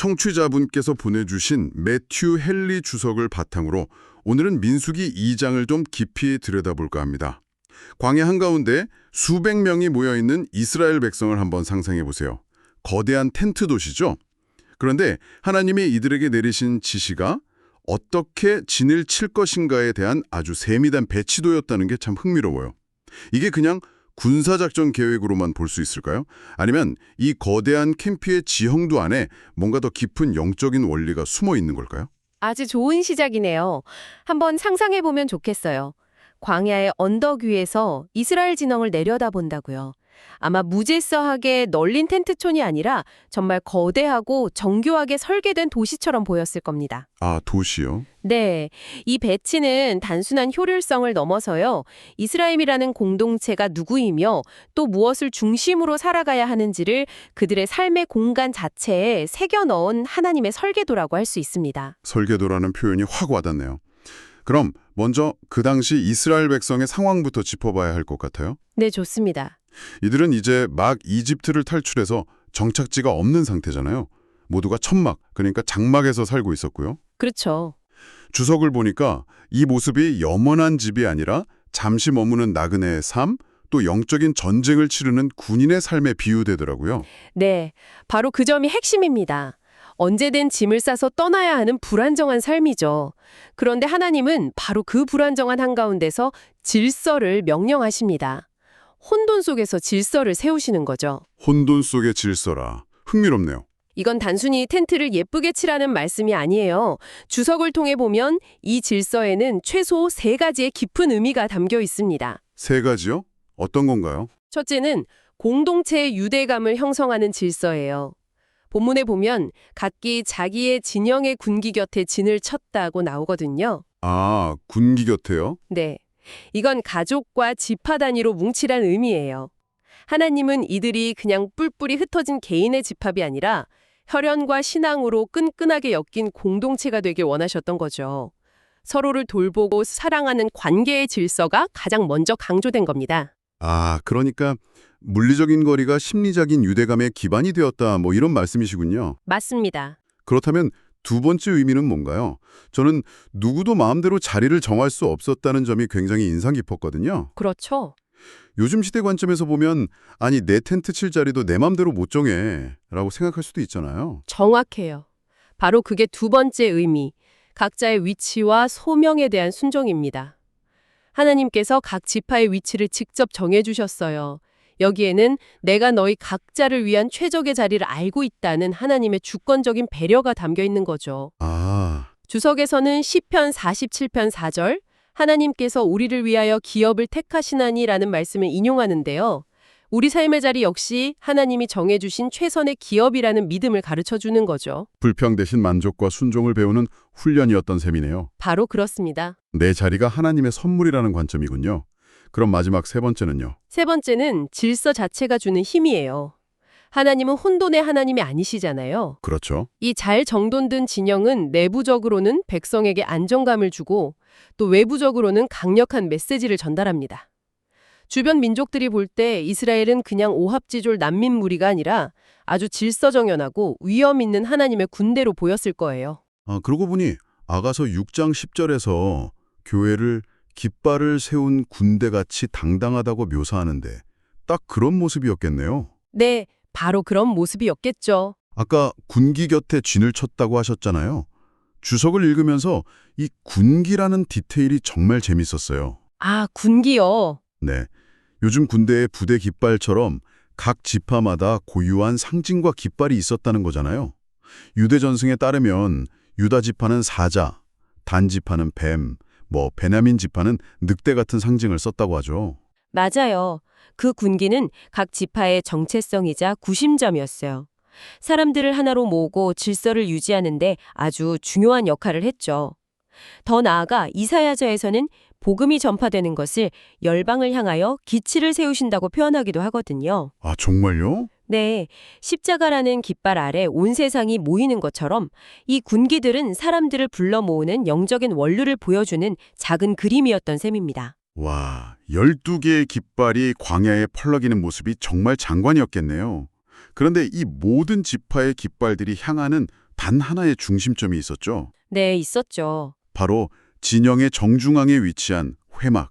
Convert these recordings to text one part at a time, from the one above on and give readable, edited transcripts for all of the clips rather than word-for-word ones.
청취자분께서 보내주신 매튜 헨리 주석을 바탕으로 오늘은 민수기 2장을 좀 깊이 들여다볼까 합니다. 광야 한가운데 수백 명이 모여있는 이스라엘 백성을 한번 상상해 보세요. 거대한 텐트 도시죠? 그런데 하나님이 이들에게 내리신 지시가 어떻게 진을 칠 것인가에 대한 아주 세밀한 배치도였다는 게 참 흥미로워요. 이게 그냥 군사작전 계획으로만 볼 수 있을까요? 아니면 이 거대한 캠프의 지형도 안에 뭔가 더 깊은 영적인 원리가 숨어 있는 걸까요? 아주 좋은 시작이네요. 한번 상상해보면 좋겠어요. 광야의 언덕 위에서 이스라엘 진영을 내려다본다고요. 아마 무질서하게 널린 텐트촌이 아니라 정말 거대하고 정교하게 설계된 도시처럼 보였을 겁니다. 아, 도시요? 네, 이 배치는 단순한 효율성을 넘어서요. 이스라엘이라는 공동체가 누구이며 또 무엇을 중심으로 살아가야 하는지를 그들의 삶의 공간 자체에 새겨 넣은 하나님의 설계도라고 할 수 있습니다. 설계도라는 표현이 확 와닿네요. 그럼 먼저 그 당시 이스라엘 백성의 상황부터 짚어봐야 할 것 같아요. 네, 좋습니다. 이들은 이제 막 이집트를 탈출해서 정착지가 없는 상태잖아요. 모두가 천막, 그러니까 장막에서 살고 있었고요. 그렇죠. 주석을 보니까 이 모습이 영원한 집이 아니라 잠시 머무는 나그네의 삶, 또 영적인 전쟁을 치르는 군인의 삶에 비유되더라고요. 네, 바로 그 점이 핵심입니다. 언제든 짐을 싸서 떠나야 하는 불안정한 삶이죠. 그런데 하나님은 바로 그 불안정한 한가운데서 질서를 명령하십니다. 혼돈 속에서 질서를 세우시는 거죠. 혼돈 속의 질서라. 흥미롭네요. 이건 단순히 텐트를 예쁘게 칠하는 말씀이 아니에요. 주석을 통해 보면 이 질서에는 최소 3가지의 깊은 의미가 담겨 있습니다. 3가지요? 어떤 건가요? 첫째는 공동체의 유대감을 형성하는 질서예요. 본문에 보면 각기 자기의 진영의 군기 곁에 진을 쳤다고 나오거든요. 아, 군기 곁에요? 네. 이건 가족과 지파 단위로 뭉치란 의미예요. 하나님은 이들이 그냥 뿔뿔이 흩어진 개인의 집합이 아니라 혈연과 신앙으로 끈끈하게 엮인 공동체가 되길 원하셨던 거죠. 서로를 돌보고 사랑하는 관계의 질서가 가장 먼저 강조된 겁니다. 아, 그러니까 물리적인 거리가 심리적인 유대감의 기반이 되었다, 뭐 이런 말씀이시군요. 맞습니다. 그렇다면 두 번째 의미는 뭔가요? 저는 누구도 마음대로 자리를 정할 수 없었다는 점이 굉장히 인상 깊었거든요. 그렇죠. 요즘 시대 관점에서 보면 아니 내 텐트 칠 자리도 내 맘대로 못 정해 라고 생각할 수도 있잖아요. 정확해요. 바로 그게 두 번째 의미, 각자의 위치와 소명에 대한 순종입니다. 하나님께서 각 지파의 위치를 직접 정해주셨어요. 여기에는 내가 너희 각자를 위한 최적의 자리를 알고 있다는 하나님의 주권적인 배려가 담겨 있는 거죠. 아, 주석에서는 시편 47편 4절, 하나님께서 우리를 위하여 기업을 택하시나니라는 말씀을 인용하는데요. 우리 삶의 자리 역시 하나님이 정해주신 최선의 기업이라는 믿음을 가르쳐주는 거죠. 불평 대신 만족과 순종을 배우는 훈련이었던 셈이네요. 바로 그렇습니다. 내 자리가 하나님의 선물이라는 관점이군요. 그럼 마지막 3번째는요? 세 번째는 질서 자체가 주는 힘이에요. 하나님은 혼돈의 하나님이 아니시잖아요. 그렇죠. 이 잘 정돈된 진영은 내부적으로는 백성에게 안정감을 주고 또 외부적으로는 강력한 메시지를 전달합니다. 주변 민족들이 볼 때 이스라엘은 그냥 오합지졸 난민 무리가 아니라 아주 질서정연하고 위험 있는 하나님의 군대로 보였을 거예요. 아, 그러고 보니 아가서 6장 10절에서 교회를 깃발을 세운 군대같이 당당하다고 묘사하는데 딱 그런 모습이었겠네요. 네, 바로 그런 모습이었겠죠. 아까 군기 곁에 진을 쳤다고 하셨잖아요. 주석을 읽으면서 이 군기라는 디테일이 정말 재밌었어요. 아, 군기요. 네, 요즘 군대의 부대 깃발처럼 각 지파마다 고유한 상징과 깃발이 있었다는 거잖아요. 유대 전승에 따르면 유다 지파는 사자, 단 지파는 뱀, 베냐민 지파는 늑대 같은 상징을 썼다고 하죠. 맞아요. 그 군기는 각 지파의 정체성이자 구심점이었어요. 사람들을 하나로 모으고 질서를 유지하는데 아주 중요한 역할을 했죠. 더 나아가 이사야서에서는 복음이 전파되는 것을 열방을 향하여 기치를 세우신다고 표현하기도 하거든요. 아, 정말요? 네, 십자가라는 깃발 아래 온 세상이 모이는 것처럼 이 군기들은 사람들을 불러 모으는 영적인 원류를 보여주는 작은 그림이었던 셈입니다. 와, 12개의 깃발이 광야에 펄럭이는 모습이 정말 장관이었겠네요. 그런데 이 모든 지파의 깃발들이 향하는 단 하나의 중심점이 있었죠. 네, 있었죠. 바로 진영의 정중앙에 위치한 회막.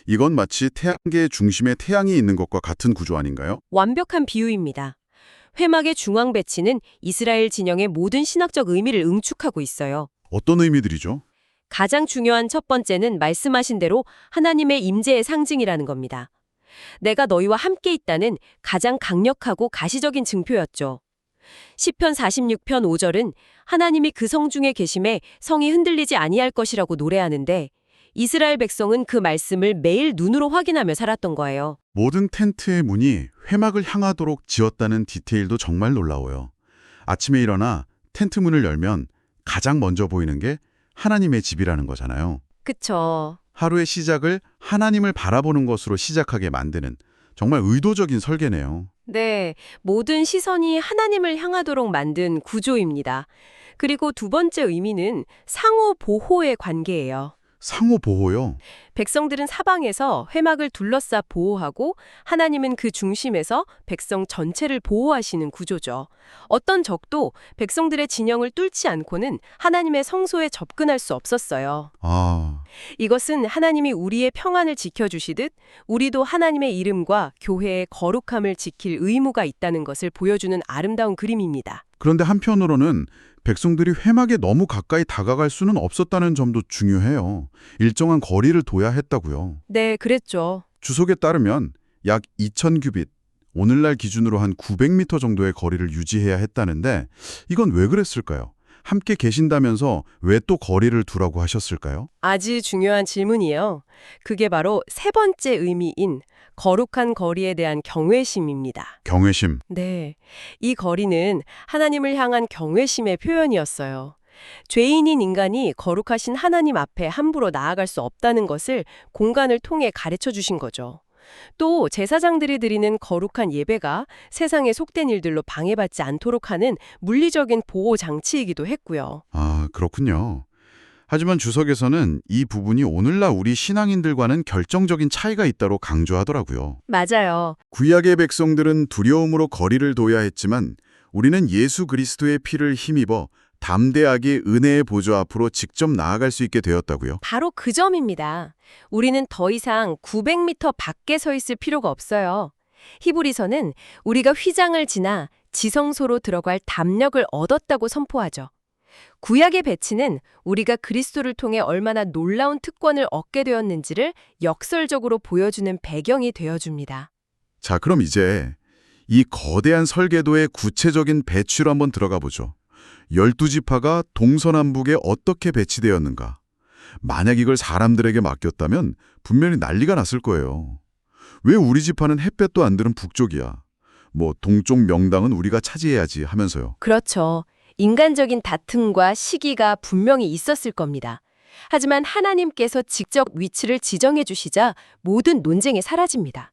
이건 마치 태양계의 중심에 태양이 있는 것과 같은 구조 아닌가요? 완벽한 비유입니다. 회막의 중앙 배치는 이스라엘 진영의 모든 신학적 의미를 응축하고 있어요. 어떤 의미들이죠? 가장 중요한 첫 번째는 말씀하신 대로 하나님의 임재의 상징이라는 겁니다. 내가 너희와 함께 있다는 가장 강력하고 가시적인 증표였죠. 시편 46편 5절은 하나님이 그 성 중에 계심에 성이 흔들리지 아니할 것이라고 노래하는데 이스라엘 백성은 그 말씀을 매일 눈으로 확인하며 살았던 거예요. 모든 텐트의 문이 회막을 향하도록 지었다는 디테일도 정말 놀라워요. 아침에 일어나 텐트 문을 열면 가장 먼저 보이는 게 하나님의 집이라는 거잖아요. 그쵸. 하루의 시작을 하나님을 바라보는 것으로 시작하게 만드는 정말 의도적인 설계네요. 네, 모든 시선이 하나님을 향하도록 만든 구조입니다. 그리고 두 번째 의미는 상호 보호의 관계예요. 상호 보호요. 백성들은 사방에서 회막을 둘러싸 보호하고 하나님은 그 중심에서 백성 전체를 보호하시는 구조죠. 어떤 적도 백성들의 진영을 뚫지 않고는 하나님의 성소에 접근할 수 없었어요. 이것은 하나님이 우리의 평안을 지켜주시듯 우리도 하나님의 이름과 교회의 거룩함을 지킬 의무가 있다는 것을 보여주는 아름다운 그림입니다. 그런데 한편으로는 백성들이 회막에 너무 가까이 다가갈 수는 없었다는 점도 중요해요. 일정한 거리를 둬야 했다고요. 네, 그랬죠. 주석에 따르면 약 2,000규빗, 오늘날 기준으로 한 900m 정도의 거리를 유지해야 했다는데 이건 왜 그랬을까요? 함께 계신다면서 왜 또 거리를 두라고 하셨을까요? 아주 중요한 질문이에요. 그게 바로 세 번째 의미인 거룩한 거리에 대한 경외심입니다. 경외심. 네, 이 거리는 하나님을 향한 경외심의 표현이었어요. 죄인인 인간이 거룩하신 하나님 앞에 함부로 나아갈 수 없다는 것을 공간을 통해 가르쳐 주신 거죠. 또 제사장들이 드리는 거룩한 예배가 세상에 속된 일들로 방해받지 않도록 하는 물리적인 보호 장치이기도 했고요. 그렇군요. 하지만 주석에서는 이 부분이 오늘날 우리 신앙인들과는 결정적인 차이가 있다고 강조하더라고요. 맞아요. 구약의 백성들은 두려움으로 거리를 둬야 했지만 우리는 예수 그리스도의 피를 힘입어 담대하게 은혜의 보좌 앞으로 직접 나아갈 수 있게 되었다고요. 바로 그 점입니다. 우리는 더 이상 900m 밖에 서 있을 필요가 없어요. 히브리서는 우리가 휘장을 지나 지성소로 들어갈 담력을 얻었다고 선포하죠. 구약의 배치는 우리가 그리스도를 통해 얼마나 놀라운 특권을 얻게 되었는지를 역설적으로 보여주는 배경이 되어줍니다. 자, 그럼 이제 이 거대한 설계도의 구체적인 배치로 한번 들어가 보죠. 12지파가 동서남북에 어떻게 배치되었는가? 만약 이걸 사람들에게 맡겼다면 분명히 난리가 났을 거예요. 왜 우리 지파는 햇볕도 안 드는 북쪽이야? 동쪽 명당은 우리가 차지해야지 하면서요. 그렇죠. 인간적인 다툼과 시기가 분명히 있었을 겁니다. 하지만 하나님께서 직접 위치를 지정해 주시자 모든 논쟁이 사라집니다.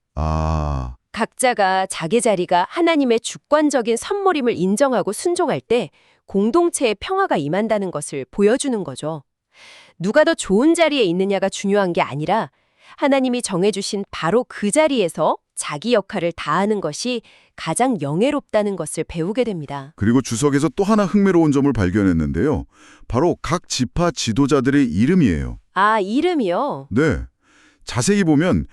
각자가 자기 자리가 하나님의 주권적인 선물임을 인정하고 순종할 때 공동체의 평화가 임한다는 것을 보여주는 거죠. 누가 더 좋은 자리에 있느냐가 중요한 게 아니라 하나님이 정해주신 바로 그 자리에서 자기 역할을 다하는 것이 가장 영예롭다는 것을 배우게 됩니다. 그리고 주석에서 또 하나 흥미로운 점을 발견했는데요. 바로 각 지파 지도자들의 이름이에요. 이름이요? 네. 자세히 보면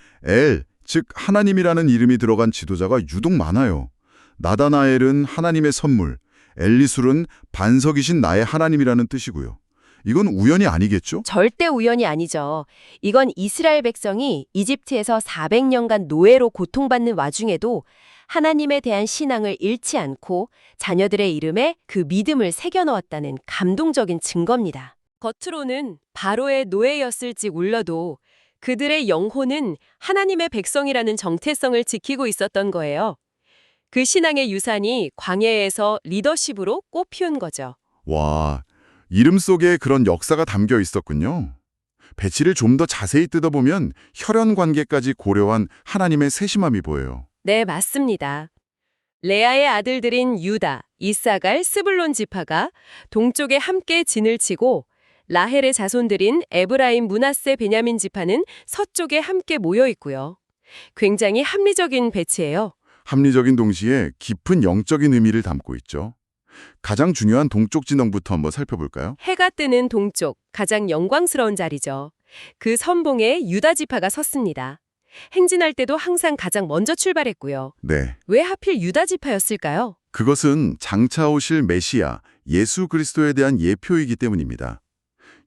즉 하나님이라는 이름이 들어간 지도자가 유독 많아요. 나다나엘은 하나님의 선물, 엘리술은 반석이신 나의 하나님이라는 뜻이고요. 이건 우연이 아니겠죠? 절대 우연이 아니죠. 이건 이스라엘 백성이 이집트에서 400년간 노예로 고통받는 와중에도 하나님에 대한 신앙을 잃지 않고 자녀들의 이름에 그 믿음을 새겨넣었다는 감동적인 증거입니다. 겉으로는 바로의 노예였을지 몰라도 그들의 영혼은 하나님의 백성이라는 정체성을 지키고 있었던 거예요. 그 신앙의 유산이 광야에서 리더십으로 꽃피운 거죠. 와, 이름 속에 그런 역사가 담겨 있었군요. 배치를 좀 더 자세히 뜯어보면 혈연 관계까지 고려한 하나님의 세심함이 보여요. 네, 맞습니다. 레아의 아들들인 유다, 이사갈, 스불론 지파가 동쪽에 함께 진을 치고 라헬의 자손들인 에브라임, 므낫세, 베냐민 지파는 서쪽에 함께 모여 있고요. 굉장히 합리적인 배치예요. 합리적인 동시에 깊은 영적인 의미를 담고 있죠. 가장 중요한 동쪽 진영부터 한번 살펴볼까요? 해가 뜨는 동쪽, 가장 영광스러운 자리죠. 그 선봉에 유다 지파가 섰습니다. 행진할 때도 항상 가장 먼저 출발했고요. 네. 왜 하필 유다 지파였을까요? 그것은 장차 오실 메시아, 예수 그리스도에 대한 예표이기 때문입니다.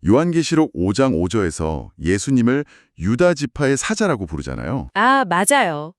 요한계시록 5장 5절에서 예수님을 유다 지파의 사자라고 부르잖아요. 아, 맞아요.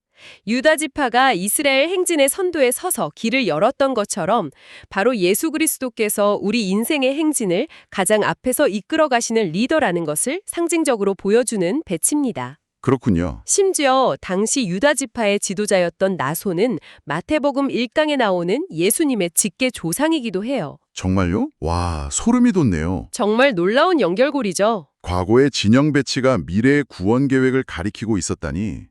유다 지파가 이스라엘 행진의 선도에 서서 길을 열었던 것처럼 바로 예수 그리스도께서 우리 인생의 행진을 가장 앞에서 이끌어 가시는 리더라는 것을 상징적으로 보여주는 배치입니다. 그렇군요. 심지어 당시 유다 지파의 지도자였던 나손은 마태복음 1강에 나오는 예수님의 직계 조상이기도 해요. 정말요? 와, 소름이 돋네요. 정말 놀라운 연결고리죠. 과거의 진영 배치가 미래의 구원 계획을 가리키고 있었다니.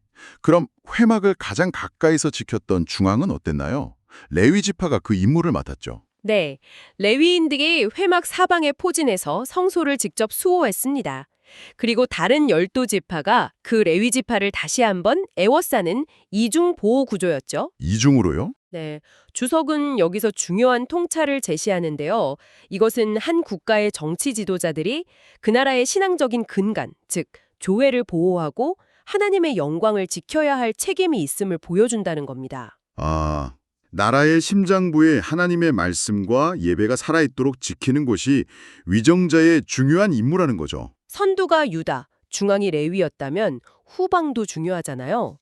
그럼 회막을 가장 가까이서 지켰던 중앙은 어땠나요? 레위 지파가 그 임무를 맡았죠. 네, 레위인들이 회막 사방에 포진해서 성소를 직접 수호했습니다. 그리고 다른 12지파가 그 레위 지파를 다시 한번 에워싸는 이중 보호 구조였죠. 이중으로요? 네, 주석은 여기서 중요한 통찰을 제시하는데요. 이것은 한 국가의 정치 지도자들이 그 나라의 신앙적인 근간, 즉 교회를 보호하고 하나님의 영광을 지켜야 할 책임이 있음을 보여준다는 겁니다. 아, 나라의 심장부에 하나님의 말씀과 예배가 살아있도록 지키는 것이 위정자의 중요한 임무라는 거죠. 선두가 유다, 중앙이 레위였다면 후방도 중요하잖아요.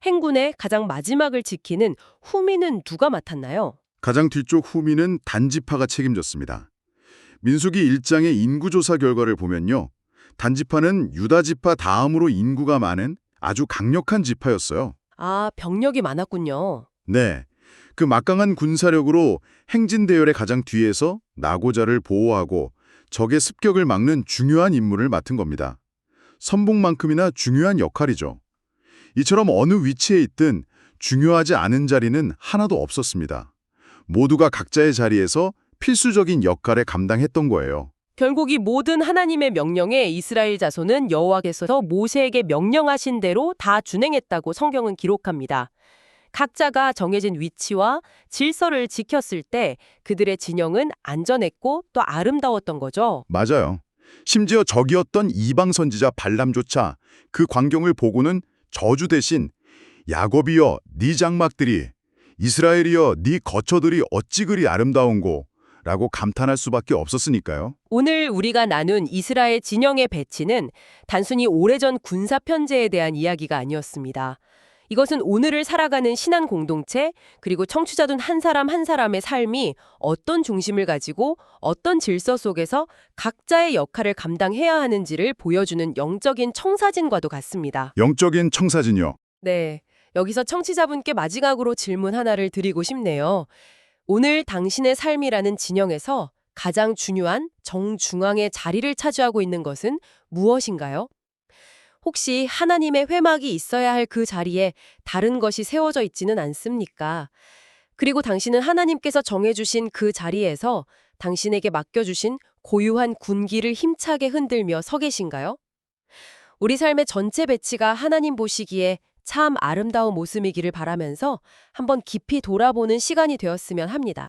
행군의 가장 마지막을 지키는 후미는 누가 맡았나요? 가장 뒤쪽 후미는 단지파가 책임졌습니다. 민수기 1장의 인구조사 결과를 보면요. 단지파는 유다 지파 다음으로 인구가 많은 아주 강력한 지파였어요. 아, 병력이 많았군요. 네, 그 막강한 군사력으로 행진 대열의 가장 뒤에서 나고자를 보호하고 적의 습격을 막는 중요한 임무를 맡은 겁니다. 선봉만큼이나 중요한 역할이죠. 이처럼 어느 위치에 있든 중요하지 않은 자리는 하나도 없었습니다. 모두가 각자의 자리에서 필수적인 역할을 감당했던 거예요. 결국 이 모든 하나님의 명령에 이스라엘 자손은 여호와께서 모세에게 명령하신 대로 다 준행했다고 성경은 기록합니다. 각자가 정해진 위치와 질서를 지켰을 때 그들의 진영은 안전했고 또 아름다웠던 거죠. 맞아요. 심지어 적이었던 이방 선지자 발람조차 그 광경을 보고는 저주 대신 야곱이여 네 장막들이 이스라엘이여 네 거처들이 어찌 그리 아름다운고 라고 감탄할 수밖에 없었으니까요. 오늘 우리가 나눈 이스라엘 진영의 배치는 단순히 오래전 군사 편제에 대한 이야기가 아니었습니다. 이것은 오늘을 살아가는 신앙 공동체 그리고 청취자들 한 사람 한 사람의 삶이 어떤 중심을 가지고 어떤 질서 속에서 각자의 역할을 감당해야 하는지를 보여주는 영적인 청사진과도 같습니다. 영적인 청사진이요. 네, 여기서 청취자분께 마지막으로 질문 하나를 드리고 싶네요. 오늘 당신의 삶이라는 진영에서 가장 중요한 정중앙의 자리를 차지하고 있는 것은 무엇인가요? 혹시 하나님의 회막이 있어야 할 그 자리에 다른 것이 세워져 있지는 않습니까? 그리고 당신은 하나님께서 정해주신 그 자리에서 당신에게 맡겨주신 고유한 군기를 힘차게 흔들며 서 계신가요? 우리 삶의 전체 배치가 하나님 보시기에 참 아름다운 모습이기를 바라면서 한번 깊이 돌아보는 시간이 되었으면 합니다.